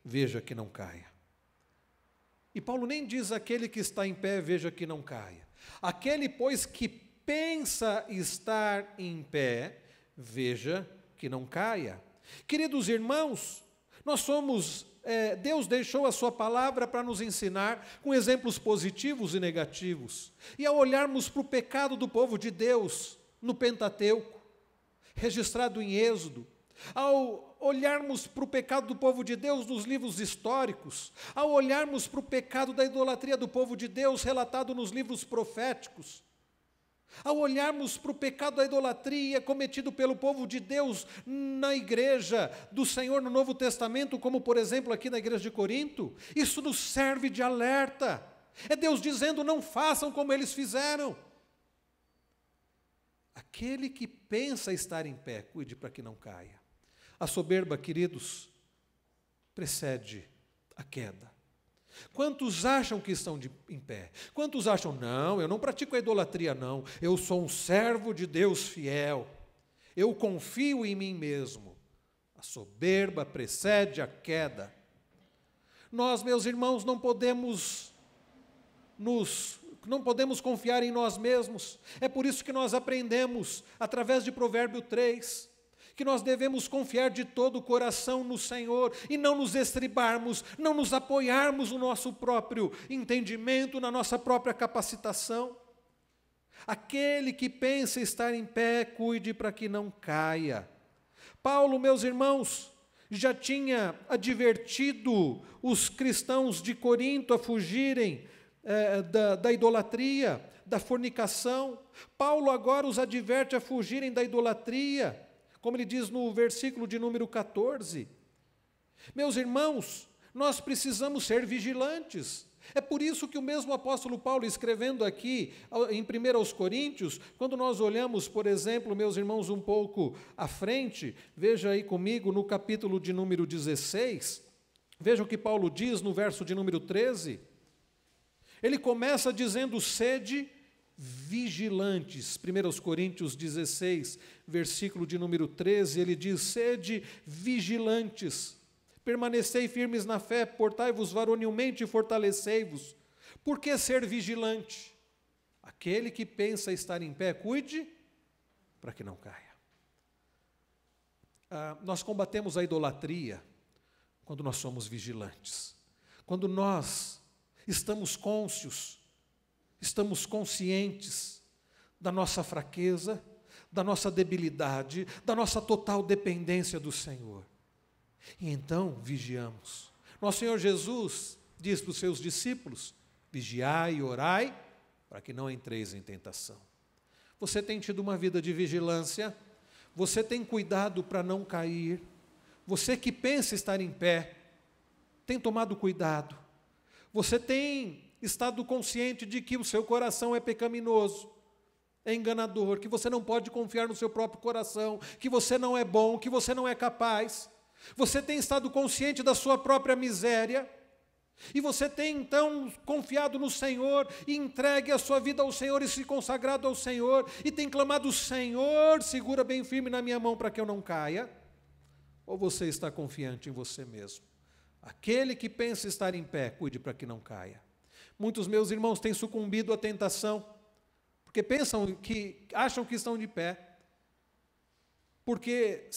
veja que não caia. E Paulo nem diz aquele que está em pé, veja que não caia. Aquele, pois, que pensa estar em pé, veja que não caia. Queridos irmãos, Deus deixou a sua palavra para nos ensinar com exemplos positivos e negativos. E ao olharmos para o pecado do povo de Deus, no Pentateuco, registrado em Êxodo, ao olharmos para o pecado do povo de Deus nos livros históricos, ao olharmos para o pecado da idolatria do povo de Deus relatado nos livros proféticos, ao olharmos para o pecado da idolatria cometido pelo povo de Deus na igreja do Senhor no Novo Testamento, como por exemplo aqui na igreja de Corinto, isso nos serve de alerta. É Deus dizendo: não façam como eles fizeram. Aquele que pensa estar em pé, cuide para que não caia. A soberba, queridos, precede a queda. Quantos acham que estão em pé? Quantos acham, não, eu não pratico a idolatria, não. Eu sou um servo de Deus fiel. Eu confio em mim mesmo. A soberba precede a queda. Nós, meus irmãos, não podemos confiar em nós mesmos. É por isso que nós aprendemos, através de Provérbio 3, que nós devemos confiar de todo o coração no Senhor e não nos estribarmos, não nos apoiarmos no nosso próprio entendimento, na nossa própria capacitação. Aquele que pensa estar em pé, cuide para que não caia. Paulo, meus irmãos, já tinha advertido os cristãos de Corinto a fugirem da idolatria, da fornicação. Paulo agora os adverte a fugirem da idolatria, como ele diz no versículo de número 14. Meus irmãos, nós precisamos ser vigilantes. É por isso que o mesmo apóstolo Paulo, escrevendo aqui em 1 Coríntios, quando nós olhamos, por exemplo, meus irmãos, um pouco à frente, veja aí comigo no capítulo de número 16, veja o que Paulo diz no verso de número 13. Ele começa dizendo: sede vigilantes. 1 Coríntios 16, versículo de número 13, ele diz: sede vigilantes, permanecei firmes na fé, portai-vos varonilmente e fortalecei-vos. Por que ser vigilante? Aquele que pensa estar em pé, cuide para que não caia. Nós combatemos a idolatria quando nós somos vigilantes, quando nós estamos cônscios, estamos conscientes da nossa fraqueza, da nossa debilidade, da nossa total dependência do Senhor. E então vigiamos. Nosso Senhor Jesus diz para os seus discípulos: vigiai e orai, para que não entreis em tentação. Você tem tido uma vida de vigilância? Você tem cuidado para não cair? Você que pensa estar em pé, tem tomado cuidado? Você tem estado consciente de que o seu coração é pecaminoso, é enganador, que você não pode confiar no seu próprio coração, que você não é bom, que você não é capaz? Você tem estado consciente da sua própria miséria? E você tem então confiado no Senhor e entregue a sua vida ao Senhor e se consagrado ao Senhor e tem clamado: Senhor, segura bem firme na minha mão para que eu não caia? Ou você está confiante em você mesmo? Aquele que pensa estar em pé, cuide para que não caia. Muitos meus irmãos têm sucumbido à tentação, porque acham que estão de pé, porque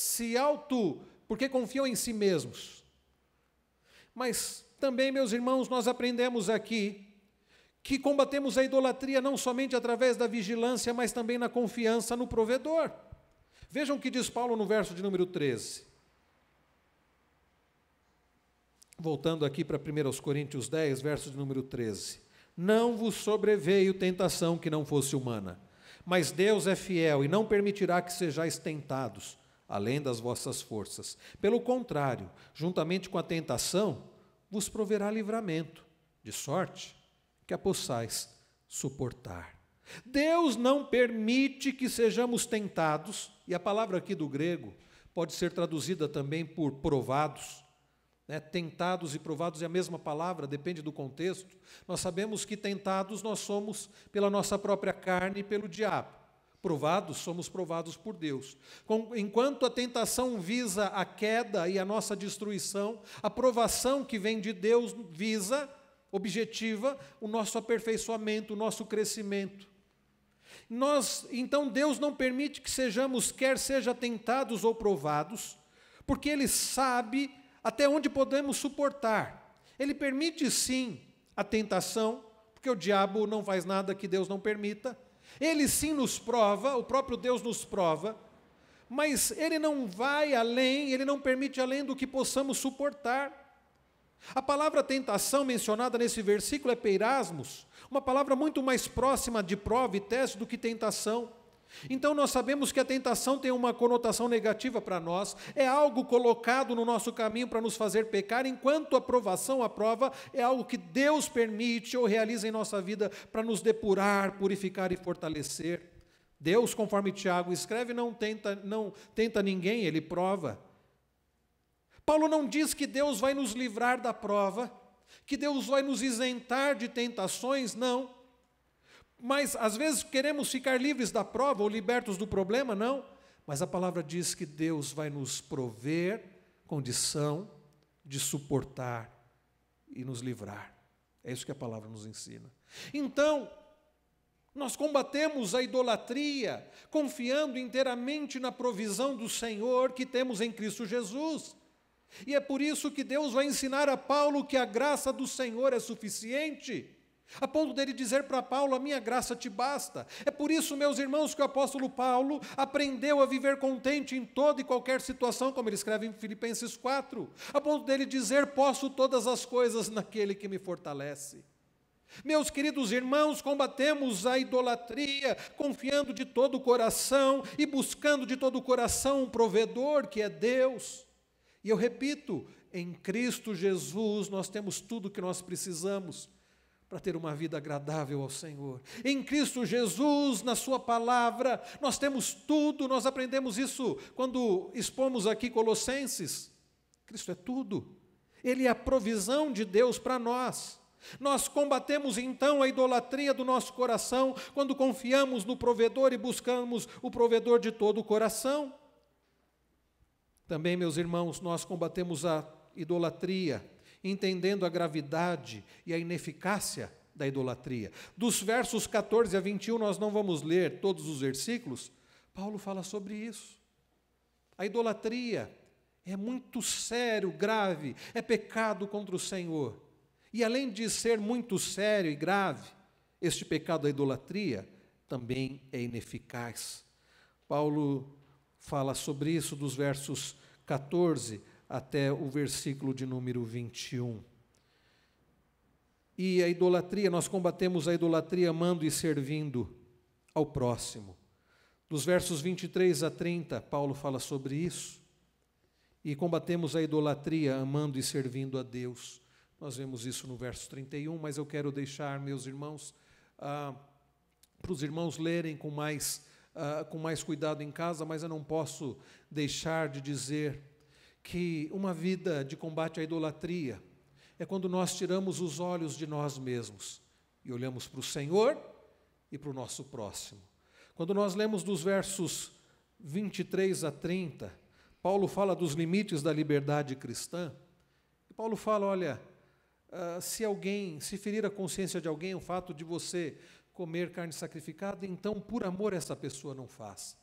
confiam em si mesmos. Mas também, meus irmãos, nós aprendemos aqui que combatemos a idolatria não somente através da vigilância, mas também na confiança no provedor. Vejam o que diz Paulo no verso de número 13. Voltando aqui para 1 Coríntios 10, verso de número 13. Não vos sobreveio tentação que não fosse humana, mas Deus é fiel e não permitirá que sejais tentados, além das vossas forças. Pelo contrário, juntamente com a tentação, vos proverá livramento, de sorte que a possais suportar. Deus não permite que sejamos tentados, e a palavra aqui do grego pode ser traduzida também por provados. Tentados e provados é a mesma palavra, depende do contexto. Nós sabemos que tentados nós somos pela nossa própria carne e pelo diabo. Provados, somos provados por Deus. Enquanto a tentação visa a queda e a nossa destruição, a provação que vem de Deus objetiva o nosso aperfeiçoamento, o nosso crescimento. Então Deus não permite que sejamos, quer seja tentados ou provados, porque Ele sabe até onde podemos suportar. Ele permite sim a tentação, porque o diabo não faz nada que Deus não permita. Ele sim nos prova, o próprio Deus nos prova, mas Ele não vai além, Ele não permite além do que possamos suportar. A palavra tentação mencionada nesse versículo é peirasmos, uma palavra muito mais próxima de prova e teste do que tentação. Então nós sabemos que a tentação tem uma conotação negativa para nós, é algo colocado no nosso caminho para nos fazer pecar, enquanto a provação, a prova, é algo que Deus permite ou realiza em nossa vida para nos depurar, purificar e fortalecer. Deus, conforme Tiago escreve, não tenta ninguém, Ele prova. Paulo não diz que Deus vai nos livrar da prova, que Deus vai nos isentar de tentações, não. Mas, às vezes, queremos ficar livres da prova ou libertos do problema, não. Mas a palavra diz que Deus vai nos prover condição de suportar e nos livrar. É isso que a palavra nos ensina. Então, nós combatemos a idolatria, confiando inteiramente na provisão do Senhor que temos em Cristo Jesus. E é por isso que Deus vai ensinar a Paulo que a graça do Senhor é suficiente, a ponto dele dizer para Paulo, a minha graça te basta. É por isso, meus irmãos, que o apóstolo Paulo aprendeu a viver contente em toda e qualquer situação, como ele escreve em Filipenses 4, a ponto dele dizer, posso todas as coisas naquele que me fortalece. Meus queridos irmãos, combatemos a idolatria, confiando de todo o coração e buscando de todo o coração um provedor que é Deus. E eu repito, em Cristo Jesus nós temos tudo o que nós precisamos para ter uma vida agradável ao Senhor. Em Cristo Jesus, na sua palavra, nós temos tudo, nós aprendemos isso quando expomos aqui Colossenses. Cristo é tudo. Ele é a provisão de Deus para nós. Nós combatemos então a idolatria do nosso coração quando confiamos no provedor e buscamos o provedor de todo o coração. Também, meus irmãos, nós combatemos a idolatria entendendo a gravidade e a ineficácia da idolatria. Dos versos 14 a 21, nós não vamos ler todos os versículos, Paulo fala sobre isso. A idolatria é muito sério, grave, é pecado contra o Senhor. E além de ser muito sério e grave, este pecado da idolatria também é ineficaz. Paulo fala sobre isso dos versos 14 até o versículo de número 21. E a idolatria, nós combatemos a idolatria amando e servindo ao próximo. Dos versos 23 a 30, Paulo fala sobre isso. E combatemos a idolatria amando e servindo a Deus. Nós vemos isso no verso 31, mas eu quero deixar, meus irmãos, para os irmãos lerem com mais cuidado em casa, mas eu não posso deixar de dizer que uma vida de combate à idolatria é quando nós tiramos os olhos de nós mesmos e olhamos para o Senhor e para o nosso próximo. Quando nós lemos dos versos 23 a 30, Paulo fala dos limites da liberdade cristã. E Paulo fala, olha, se ferir a consciência de alguém o fato de você comer carne sacrificada, então por amor essa pessoa não faça.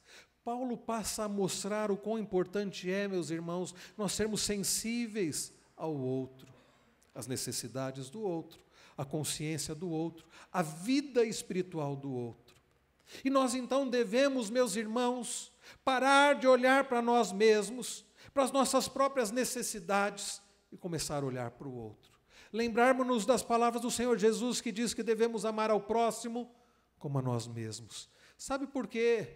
Paulo passa a mostrar o quão importante é, meus irmãos, nós sermos sensíveis ao outro, às necessidades do outro. a consciência do outro, a vida espiritual do outro. E nós então devemos, meus irmãos, parar de olhar para nós mesmos, para as nossas próprias necessidades e começar a olhar para o outro. Lembrarmos-nos das palavras do Senhor Jesus que diz que devemos amar ao próximo como a nós mesmos. Sabe por quê?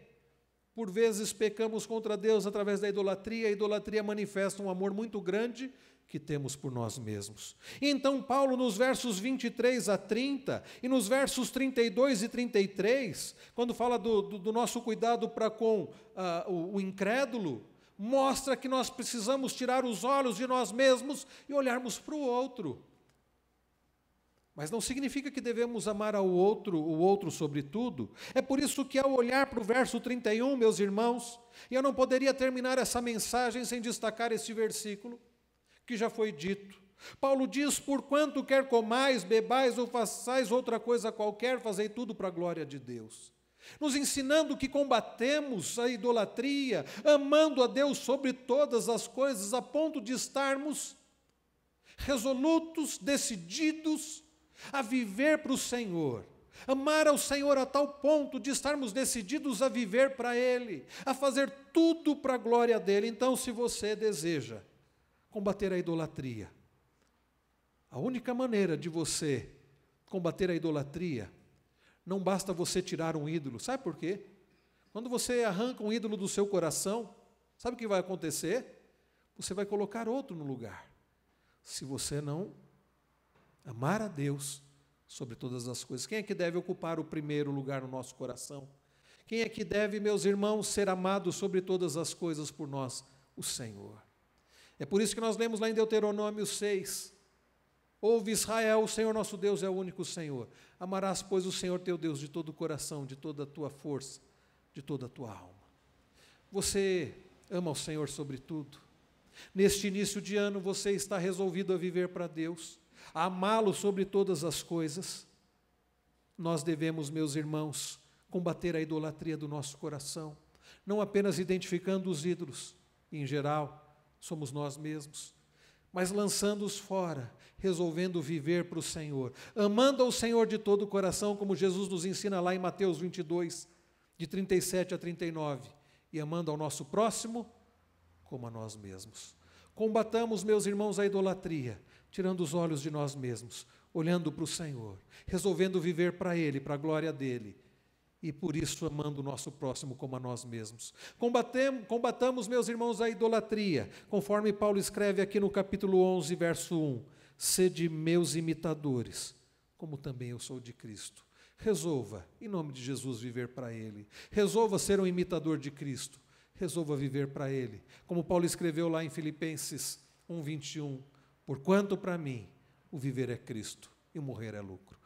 Por vezes pecamos contra Deus através da idolatria. A idolatria manifesta um amor muito grande que temos por nós mesmos. E então Paulo, nos versos 23 a 30, e nos versos 32 e 33, quando fala do nosso cuidado para com o incrédulo, mostra que nós precisamos tirar os olhos de nós mesmos e olharmos para o outro. Mas não significa que devemos amar o outro sobre tudo. É por isso que ao olhar para o verso 31, meus irmãos, e eu não poderia terminar essa mensagem sem destacar este versículo, que já foi dito. Paulo diz, porquanto quer comais, bebais ou façais outra coisa qualquer, fazei tudo para a glória de Deus. Nos ensinando que combatemos a idolatria, amando a Deus sobre todas as coisas, a ponto de estarmos resolutos, decididos a viver para o Senhor, amar ao Senhor a tal ponto de estarmos decididos a viver para Ele, a fazer tudo para a glória dEle. Então, se você deseja combater a idolatria, a única maneira de você combater a idolatria, não basta você tirar um ídolo. Sabe por quê? Quando você arranca um ídolo do seu coração, sabe o que vai acontecer? Você vai colocar outro no lugar. Se você não amar a Deus sobre todas as coisas. Quem é que deve ocupar o primeiro lugar no nosso coração? Quem é que deve, meus irmãos, ser amado sobre todas as coisas por nós? O Senhor. É por isso que nós lemos lá em Deuteronômio 6. Ouve Israel, o Senhor nosso Deus é o único Senhor. Amarás, pois, o Senhor teu Deus de todo o coração, de toda a tua força, de toda a tua alma. Você ama o Senhor sobre tudo? Neste início de ano, você está resolvido a viver para Deus, a amá-lo sobre todas as coisas? Nós devemos, meus irmãos, combater a idolatria do nosso coração, não apenas identificando os ídolos, em geral, somos nós mesmos, mas lançando-os fora, resolvendo viver para o Senhor, amando ao Senhor de todo o coração, como Jesus nos ensina lá em Mateus 22, de 37 a 39, e amando ao nosso próximo como a nós mesmos. Combatamos, meus irmãos, a idolatria, tirando os olhos de nós mesmos, olhando para o Senhor, resolvendo viver para Ele, para a glória dEle, e por isso amando o nosso próximo como a nós mesmos. Combatamos, meus irmãos, a idolatria, conforme Paulo escreve aqui no capítulo 11, verso 1, sede meus imitadores, como também eu sou de Cristo. Resolva, em nome de Jesus, viver para Ele. Resolva ser um imitador de Cristo. Resolva viver para Ele. Como Paulo escreveu lá em Filipenses 1:21, porquanto para mim o viver é Cristo e o morrer é lucro.